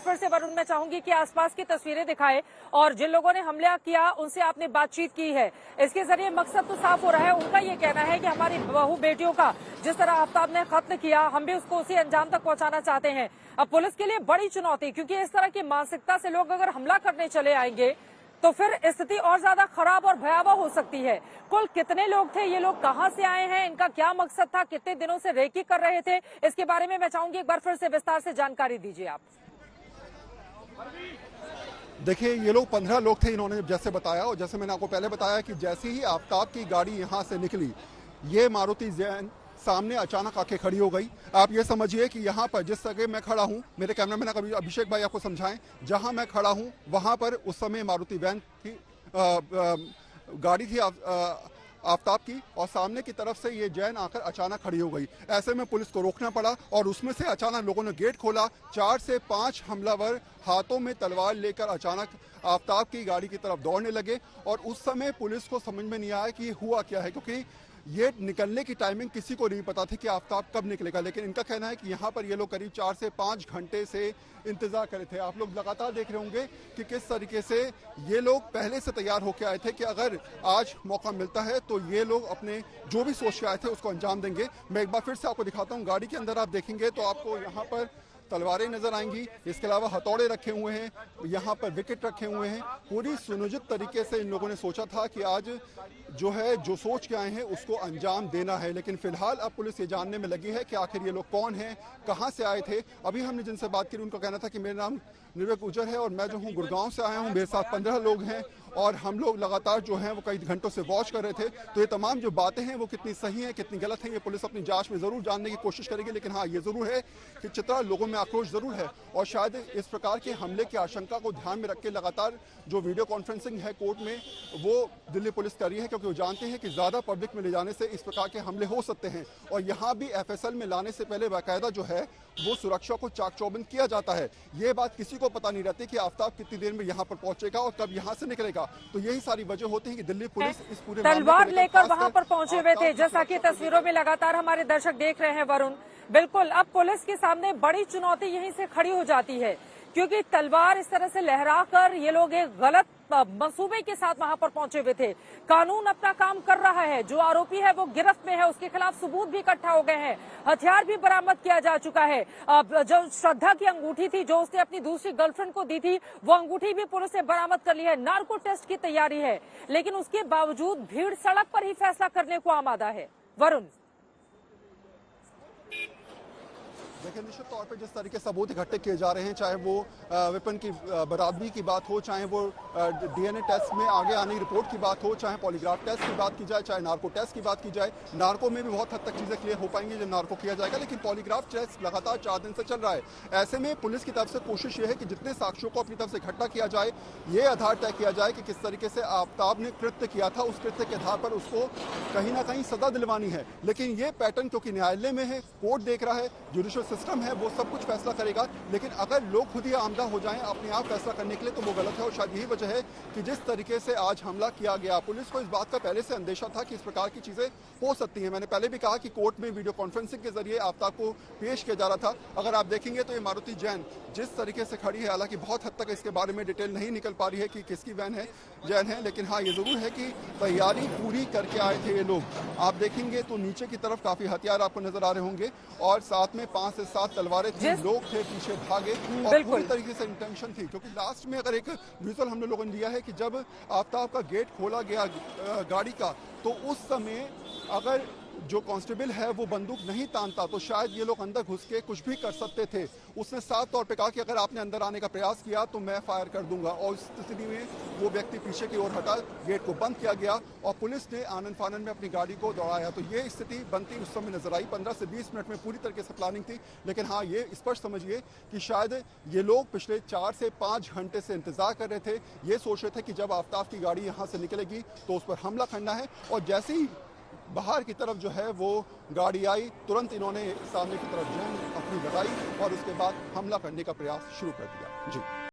फिर से वरुण मैं चाहूंगी कि आसपास की तस्वीरें दिखाए और जिन लोगों ने हमला किया उनसे आपने बातचीत की है। इसके जरिए मकसद तो साफ हो रहा है, उनका ये कहना है कि हमारी बहू बेटियों का जिस तरह आफ्ताब ने कत्ल किया, हम भी उसको उसी अंजाम तक पहुंचाना चाहते हैं। अब पुलिस के लिए बड़ी चुनौती, क्योंकि इस तरह की मानसिकता से लोग अगर हमला करने चले आएंगे तो फिर स्थिति और ज्यादा खराब और भयावह हो सकती है। कुल कितने लोग थे, ये लोग कहां से आए हैं, इनका क्या मकसद था, कितने दिनों से रेकी कर रहे थे, इसके बारे में मैं चाहूंगी एक बार फिर से विस्तार से जानकारी दीजिए आप। देखिए, ये लोग 15 लोग थे, इन्होंने जैसे बताया, और जैसे मैंने आपको पहले बताया कि जैसे ही आफ्ताब की गाड़ी यहाँ से निकली, ये मारुति जैन सामने अचानक आके खड़ी हो गई। आप ये समझिए कि यहाँ पर जिस जगह मैं खड़ा हूँ, मेरे कैमरामैन अभिषेक भाई आपको समझाएं, जहाँ मैं खड़ा हूँ वहाँ पर उस समय मारुति वैन की गाड़ी थी आफ्ताब की, और सामने की तरफ से ये जैन आकर अचानक खड़ी हो गई। ऐसे में पुलिस को रोकना पड़ा और उसमें से अचानक लोगों ने गेट खोला। 4 से 5 हमलावर हाथों में तलवार लेकर अचानक आफ्ताब की गाड़ी की तरफ दौड़ने लगे, और उस समय पुलिस को समझ में नहीं आया कि हुआ क्या है, क्योंकि ये निकलने की टाइमिंग किसी को नहीं पता थी कि आफ्ताब कब निकलेगा। लेकिन इनका कहना है कि यहाँ पर ये लोग करीब 4 से 5 घंटे से इंतजार करे थे। आप लोग लगातार देख रहे होंगे कि किस तरीके से ये लोग पहले से तैयार होकर आए थे कि अगर आज मौका मिलता है तो ये लोग अपने जो भी सोच के आए थे उसको अंजाम देंगे। मैं एक बार फिर से आपको दिखाता हूँ, गाड़ी के अंदर आप देखेंगे तो आपको यहाँ पर तलवारें नजर आएंगी, इसके अलावा हथौड़े रखे हुए हैं, यहाँ पर विकेट रखे हुए हैं। पूरी सुनियोजित तरीके से इन लोगों ने सोचा था कि आज जो है, जो सोच के आए हैं उसको अंजाम देना है। लेकिन फिलहाल अब पुलिस ये जानने में लगी है कि आखिर ये लोग कौन हैं, कहां से आए थे। अभी हमने जिनसे बात की उनका कहना था कि मेरा नाम निर्भय गुजर है और मैं जो हूँ गुड़गांव से आया हूँ, मेरे साथ 15 लोग हैं और हम लोग लगातार जो हैं वो कई घंटों से वॉच कर रहे थे। तो ये तमाम जो बातें हैं वो कितनी सही हैं, कितनी गलत हैं, ये पुलिस अपनी जांच में जरूर जानने की कोशिश करेगी। लेकिन हाँ, ये जरूर है कि चित्रा लोगों में आक्रोश जरूर है, और शायद इस प्रकार के हमले की आशंका को ध्यान में रख के लगातार जो वीडियो कॉन्फ्रेंसिंग है कोर्ट में वो दिल्ली पुलिस कर रही है, क्योंकि वो जानते हैं कि ज्यादा पब्लिक में ले जाने से इस प्रकार के हमले हो सकते हैं। और यहाँ भी FSL में लाने से पहले बाकायदा जो है वो सुरक्षा को चाक चौबंद किया जाता है। ये बात किसी को पता नहीं रहती कि आफ्ताब कितनी देर में यहाँ पर पहुंचेगा और कब यहाँ से निकलेगा। तो यही सारी वजह होती है कि दिल्ली पुलिस इस पूरे तलवार लेकर वहां पर पहुंचे हुए थे, जैसा कि तस्वीरों में लगातार हमारे दर्शक देख रहे हैं वरुण। बिल्कुल, अब पुलिस के सामने बड़ी चुनौती यहीं से खड़ी हो जाती है, क्योंकि तलवार इस तरह से लहराकर ये लोग एक गलत मंसूबे के साथ वहां पर पहुंचे हुए थे। कानून अपना काम कर रहा है, जो आरोपी है वो गिरफ्त में है, उसके खिलाफ सबूत भी इकट्ठा हो गए हैं, हथियार भी बरामद किया जा चुका है। जो श्रद्धा की अंगूठी थी जो उसने अपनी दूसरी गर्लफ्रेंड को दी थी, वो अंगूठी भी पुलिस ने बरामद कर ली है। नार्को टेस्ट की तैयारी है, लेकिन उसके बावजूद भीड़ सड़क पर ही फैसला करने को आमादा है। वरुण, देखिए, निश्चित तौर पे जिस तरीके सबूत इकट्ठे किए जा रहे हैं, चाहे वो वेपन की बरादरी की बात हो, चाहे वो DNA टेस्ट में आगे आने की रिपोर्ट की बात हो, चाहे पॉलीग्राफ टेस्ट की बात की जाए, चाहे नार्को टेस्ट की बात की जाए। नार्को में भी बहुत हद तक चीज़ें क्लियर हो पाएंगी जब नार्को किया जाएगा, लेकिन पॉलीग्राफ टेस्ट लगातार 4 दिन से चल रहा है। ऐसे में पुलिस की तरफ से कोशिश ये है कि जितने साक्ष्यों को अपनी तरफ से इकट्ठा किया जाए, ये आधार तय किया जाए कि किस तरीके से आफ्ताब ने कृत्य किया था, उस कृत्य के आधार पर उसको कहीं ना कहीं सजा दिलवानी है। लेकिन ये पैटर्न क्योंकि न्यायालय में है, कोर्ट देख रहा है, जुडिशियल सिस्टम है, वो सब कुछ फैसला करेगा। लेकिन अगर लोग खुद ही आमदा हो जाएं अपने आप फैसला करने के लिए तो वो गलत है, और शायद यही वजह है कि जिस तरीके से आज हमला किया गया, पुलिस को इस बात का पहले से अंदेशा था कि इस प्रकार की चीजें हो सकती हैं। मैंने पहले भी कहा कि कोर्ट में वीडियो कॉन्फ्रेंसिंग के जरिए आफ्ताब को पेश किया जा रहा था। अगर आप देखेंगे तो ये मारुति जैन जिस तरीके से खड़ी है, हालांकि बहुत हद तक इसके बारे में डिटेल नहीं निकल पा रही है कि किसकी वैन है, जैन है, लेकिन हाँ ये जरूर है कि तैयारी पूरी करके आए थे ये लोग। आप देखेंगे तो नीचे की तरफ काफी हथियार आपको नजर आ रहे होंगे, और साथ में 5 से 7 तलवारें थी, लोग थे पीछे भागे, और पूरी तरीके से इंटेंशन थी। क्योंकि लास्ट में अगर एक विजुअल हमने लोगों ने लिया है कि जब आफ्ताब का गेट खोला गया गाड़ी का, तो उस समय अगर जो कांस्टेबल है वो बंदूक नहीं तानता तो शायद ये लोग अंदर घुस के कुछ भी कर सकते थे। उसने साफ तौर पे कहा कि अगर आपने अंदर आने का प्रयास किया तो मैं फायर कर दूंगा, और इस स्थिति में वो व्यक्ति पीछे की ओर हटा, गेट को बंद किया गया और पुलिस ने आनन फानन में अपनी गाड़ी को दौड़ाया। तो ये स्थिति बनती उस समय नजर आई। 15 से 20 मिनट में पूरी तरीके से प्लानिंग थी। लेकिन हाँ, ये स्पष्ट समझिए कि शायद ये लोग पिछले 4 से 5 घंटे से इंतजार कर रहे थे। ये सोच रहे थे कि जब आफ्ताब की गाड़ी यहाँ से निकलेगी तो उस पर हमला करना है, और जैसे ही बाहर की तरफ जो है वो गाड़ी आई, तुरंत इन्होंने सामने की तरफ जंग अपनी लगाई और उसके बाद हमला करने का प्रयास शुरू कर दिया। जी।